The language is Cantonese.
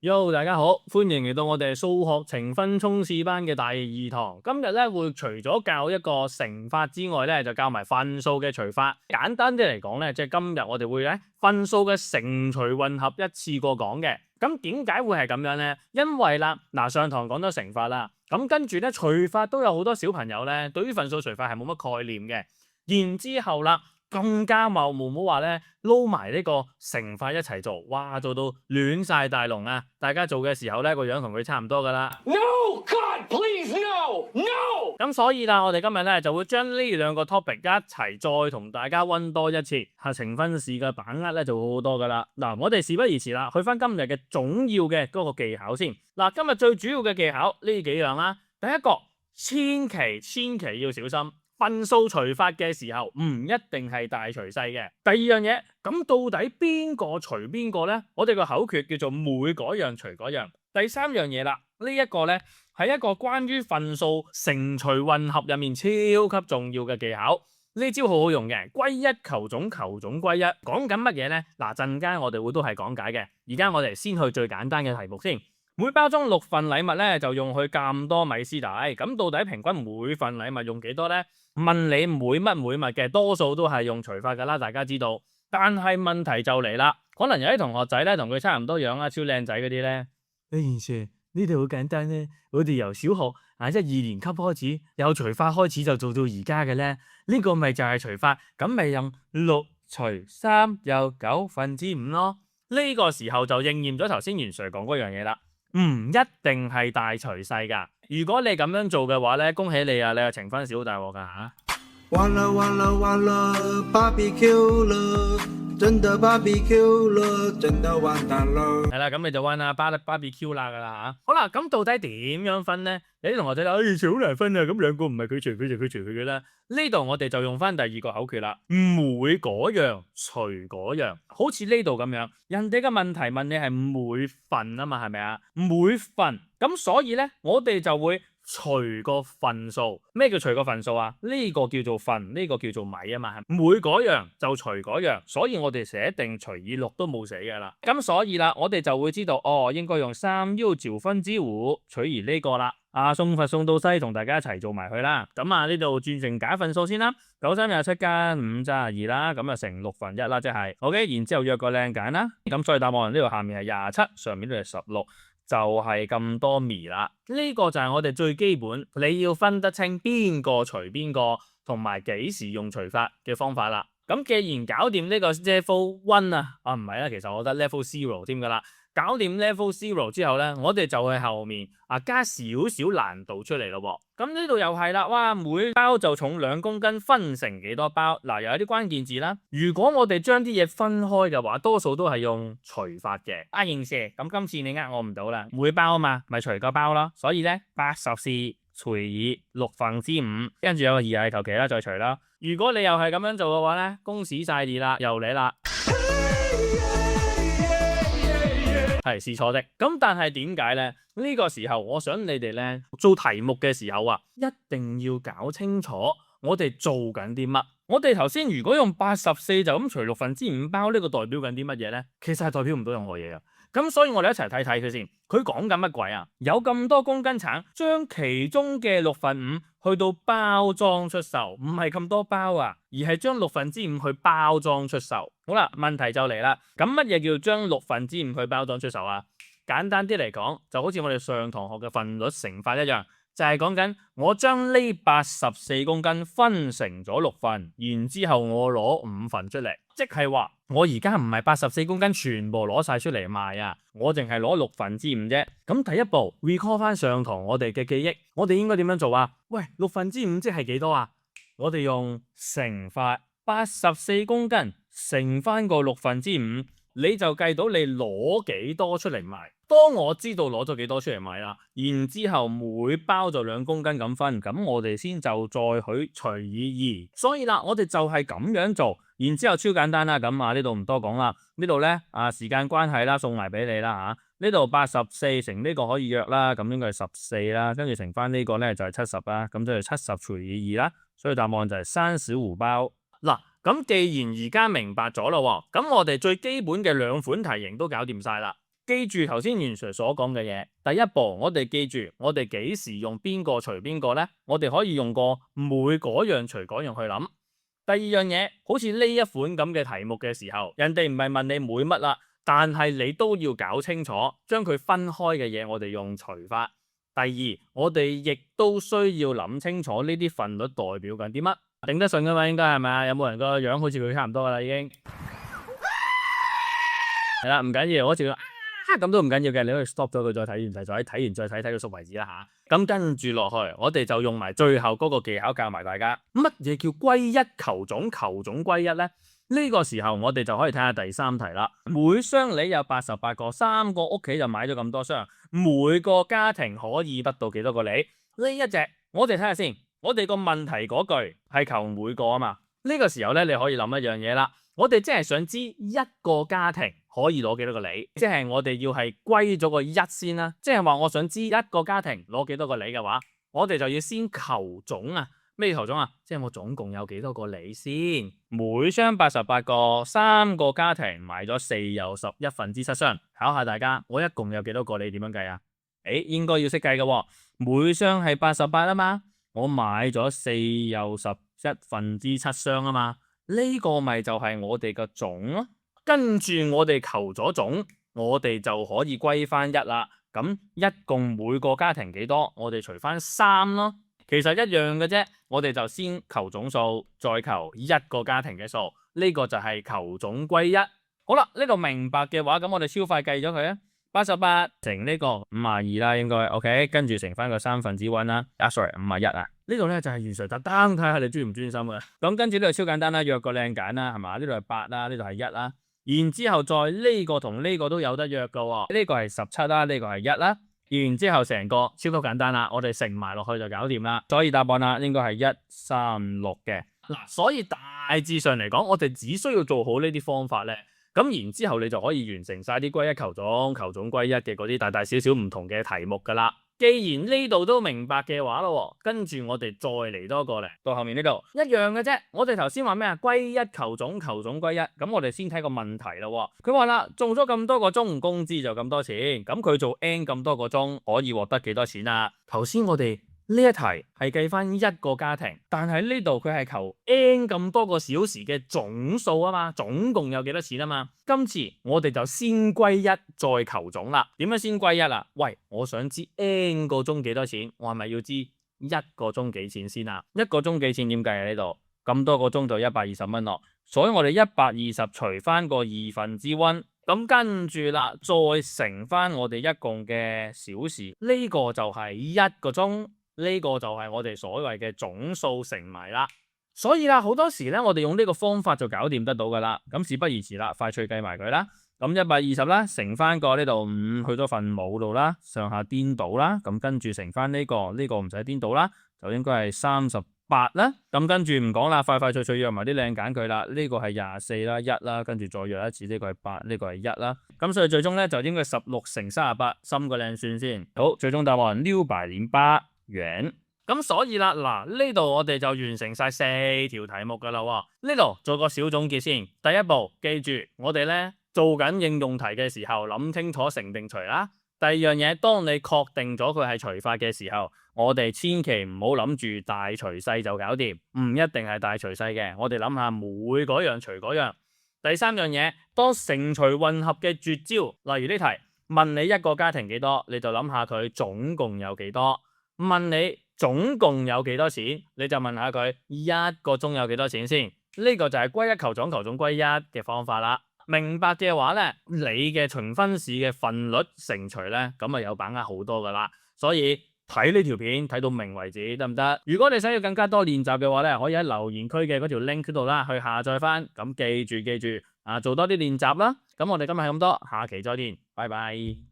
Yo，大家好，歡迎嚟到我哋數學呈分衝刺班嘅第二堂。今日咧會除咗教一個乘法之外咧，就教埋分數嘅除法。簡單啲嚟講咧，即係今日我哋會咧分數嘅乘除混合一次過講嘅。咁點解會係咁樣咧？因為啦，上堂講咗乘法啦，咁跟住咧除法都有好多小朋友咧，對於分數除法係冇乜概念嘅。然之後啦。更加冇話咧撈埋呢個乘法一齊做，哇做到亂晒大龍啊！大家做嘅時候咧個樣同佢差唔多噶啦。No God, please no no。咁所以啦，我哋今日咧就會將呢兩個 topic 一齊再同大家溫多一次，呈分試嘅把握咧就會好多噶啦。嗱，我哋事不宜遲啦，去翻今日嘅總要嘅嗰個技巧先。嗱，今日最主要嘅技巧呢幾樣啦，第一個千祈要小心。分數除法嘅時候唔一定係大除細嘅。第二樣嘢，咁到底邊個除邊個呢？我哋個口訣叫做每嗰樣除嗰樣。第三樣嘢啦，呢一個呢係一個關於分數乘除混合入面超級重要嘅技巧。呢招好好用嘅，歸一求總，求總歸一。講緊乜嘢呢？嗱，陣間我哋會都係講解嘅。而家我哋先去最簡單嘅題目先。每包裝6份禮物咧，就用去咁多米絲帶。咁到底平均每份禮物用幾多呢？問你每乜每物嘅，多數都係用除法噶啦，大家知道。但係問題就嚟啦，可能有啲同學仔咧同佢差唔多樣啊，超靚仔嗰啲咧。Sir，呢度好簡單咧，我哋由小學即係2年級開始，有除法開始就做到而家嘅咧。呢個咪就係除法，咁咪用6除3又9/5咯。呢個時候就應驗咗頭先袁 Sir 講嗰樣嘢啦。唔一定係大除細噶，如果你咁樣做嘅話咧，恭喜你啊，你係呈分小大鑊噶吓。完了完了完了 ，BBQ 了，真的 BBQ 了，真的完蛋了。係啦，咁你就玩下BBQ啦噶啦吓。好啦，咁到底點樣分呢？有啲同學仔話，好難分啊，咁兩個唔係佢除佢就佢除佢嘅啦。呢度我哋就用翻第二個口訣啦，每嗰樣除嗰樣，好似呢度咁樣，人哋嘅問題問你係每份啊嘛，係咪啊？每份，咁所以咧，我哋就會除個份數。咩叫除個份數啊？呢個叫做份，呢個叫做米啊嘛。每嗰樣就除嗰樣，所以我哋寫定除以6都冇死噶啦。咁所以啦，我哋就會知道應該用3/5取而呢個啦。送佛送到西，同大家一齊做埋佢啦。咁呢度轉成假份數先啦，9327加532啦，咁乘1/6啦，即係 OK。然之後約個靚揀啦。咁所以答案呢度下面係27，上面都係16，就係咁多米啦。呢個就係我哋最基本，你要分得清邊個除邊個，同埋幾時用除法嘅方法啦。咁既然搞掂呢個 level 1唔係啦，其實我覺得 level 0添噶啦。搞掂 level 0之後咧，我哋就去後面加少少難度出嚟咯。咁呢度又係啦，哇！每包就重2公斤，分成幾多包？又有啲關鍵字啦。如果我哋將啲嘢分開嘅話，多數都係用除法嘅。應 Sir，咁今次你我唔到啦，每包啊嘛，咪除個包咯。所以咧，84除以6/5，跟住有個2係求其啦，再除啦。如果你又係咁樣做嘅話咧，恭喜晒你啦，又嚟啦。係試錯的，咁但係點解呢？呢個時候我想你哋呢做題目嘅時候一定要搞清楚我哋做緊啲乜。我哋頭先如果用84就咁除5/6包，呢個代表緊啲乜嘢呢？其實係代表唔到任何嘢啊。咁所以我哋一齊睇睇佢先，佢講緊乜鬼啊？有咁多公斤橙，將其中嘅5/6去到包裝出售，唔係咁多包啊，而係將5/6去包裝出售。好啦，問題就嚟啦，咁乜嘢叫將5/6去包裝出售啊？簡單啲嚟講，就好似我哋上堂學嘅分率乘法一樣，就係講緊我將呢84公斤分成咗6份，然之後我攞5份出嚟，即係話我而家唔係84公斤全部攞晒出嚟賣啊，我淨係攞5/6啫。咁第一步 recall 翻上堂我哋嘅記憶，我哋應該點樣做啊？喂，5/6即係幾多啊？我哋用乘法，84公斤乘翻個5/6，你就計到你攞幾多出嚟賣。當我知道攞咗幾多出嚟賣啦，然之後每包就2公斤咁分，咁我哋先就再許除以2。所以啦，我哋就係咁樣做，然之後超簡單啦。咁呢度唔多講啦，呢度咧時間關係啦，送埋俾你啦吓。呢度84乘呢個可以約啦，咁應該係14啦，跟住乘翻呢個咧就係70啦，咁就係70除以2啦。所以答案就係35包。嗱，咁既然而家明白咗咯，咁我哋最基本嘅2款題型都搞掂晒啦。記住頭先袁 Sir 所講嘅嘢。第一步，我哋記住我哋幾時用邊個除邊個呢？我哋可以用個每嗰樣除嗰樣去諗。第二樣嘢，好似呢一款咁嘅題目嘅時候，人哋唔係問你每乜啦，但係你都要搞清楚，將佢分開嘅嘢，我哋用除法。第二，我哋亦都需要諗清楚呢啲份率代表緊啲乜，頂得順噶嘛？應該係咪啊？有冇人個樣好似佢差唔多噶啦？已經係啦，唔緊要，好似咁都唔緊要嘅，你可以 stop 咗佢再睇完題，再睇完再睇，睇到熟為止啦吓。咁跟住落去，我哋就用埋最後嗰個技巧教埋大家，乜嘢叫歸一求總，求總歸一呢？呢個時候我哋就可以睇下第三題啦。每箱梨有88個，3個屋企就買咗咁多箱，每個家庭可以得到幾多個梨？呢一隻我哋睇下先。我哋個問題嗰句係求每個啊嘛。呢個時候咧，你可以諗一樣嘢啦。我哋真係想知一個家庭可以攞幾多個梨，即係我哋要係歸咗個一先啦。即係話我想知一個家庭攞幾多個梨嘅話，我哋就要先求總啊。咩求總啊？即係我總共有幾多個梨先？每箱88個，3個家庭買咗4又11/7箱。考下大家，我一共有幾多個梨？點樣計啊？應該要識計嘅喎。每箱係88啊嘛，我買咗4又11/7箱啊嘛。呢個咪就係我哋嘅總咯。跟住我哋求咗總，我哋就可以歸翻一啦。咁一共每個家庭幾多？我哋除翻3咯。其實一樣嘅啫，我哋就先求總數，再求一個家庭嘅數，呢個就係求總歸一。好啦，呢度明白嘅話，咁我哋超快計咗佢啊，88乘呢個52啦，應該 OK， 跟住乘翻個1/3啦，sorry 51啊。呢度咧就係袁 Sir特登睇下你專唔專心嘅。咁跟住呢度超簡單啦，約個靚揀啦，係嘛？呢度係8啦，呢度係1啦，然之後再呢個同呢個都有得約嘅喎，呢個係17啦，呢個係1啦。然之後成個超級簡單啦，我哋乘埋落去就搞掂啦。所以答案啦，應該係136嘅。嗱，所以大致上嚟講，我哋只需要做好呢啲方法咧，咁然之後你就可以完成晒啲歸一求總、求總歸一嘅嗰啲大大小小唔同嘅題目噶啦。既然呢度都明白嘅話咯，跟住我哋再嚟多個咧，到後面呢度一樣嘅啫。我哋頭先話咩啊？歸一求總，求總歸一。咁我哋先睇個問題咯。佢話啦，做咗咁多個鐘，工資就咁多錢。咁佢做 N 咁多個鐘，可以獲得幾多錢啊？頭先我哋呢一題係計翻一個家庭，但係呢度佢係求 N 咁多個小時嘅總數啊嘛，總共有幾多錢啊嘛。今次我哋就先歸一再求總啦。點樣先歸一啊？喂，我想知 N 個鐘幾多錢，我係咪要知一個鐘幾錢先啊？一個鐘幾錢點計啊？呢度咁多個鐘就120蚊咯，所以我哋120除翻個1/2，咁跟住啦，再乘翻我哋一共嘅小時，呢個就係一個鐘。呢個就係我哋所謂嘅總數乘埋啦，所以啦，好多時咧，我哋用呢個方法就搞掂得到噶啦。咁事不宜遲啦，快脆計埋佢啦。咁120啦，乘翻個呢度5去咗份母度啦，上下顛倒啦。咁跟住乘翻呢個唔使顛倒啦，就應該係38啦。咁跟住唔講啦，快快脆脆約埋啲靚揀佢啦。呢個係24啦，1啦，跟住再約一次，呢個係8，呢個係1啦。咁所以最終咧就應該16乘38，心個靚算先。好，最終答案608元。咁所以啦，嗱，呢度我哋就完成晒4條題目噶啦。呢度做個小總結先。第一步，記住我哋咧做緊應用題嘅時候，諗清楚乘定除啦。第二樣嘢，當你確定咗佢係除法嘅時候，我哋千祈唔好諗住大除細就搞掂，唔一定係大除細嘅。我哋諗下每嗰樣除嗰樣。第三樣嘢，當乘除混合嘅絕招，例如呢題問你一個家庭幾多，你就諗下佢總共有幾多。問你總共有幾多錢，你就問下佢一個鐘有幾多錢先。呢個就係歸一求總，求總歸一嘅方法啦。明白嘅話咧，你嘅呈分試嘅份率乘除咧，咁啊有把握好多噶啦。所以睇呢條片睇到明為止得唔得？如果你想要更加多練習嘅話咧，可以喺留言區嘅嗰條 link 度啦，去下載翻。咁記住啊，做多啲練習啦。咁我哋今日係咁多，下期再見，拜拜。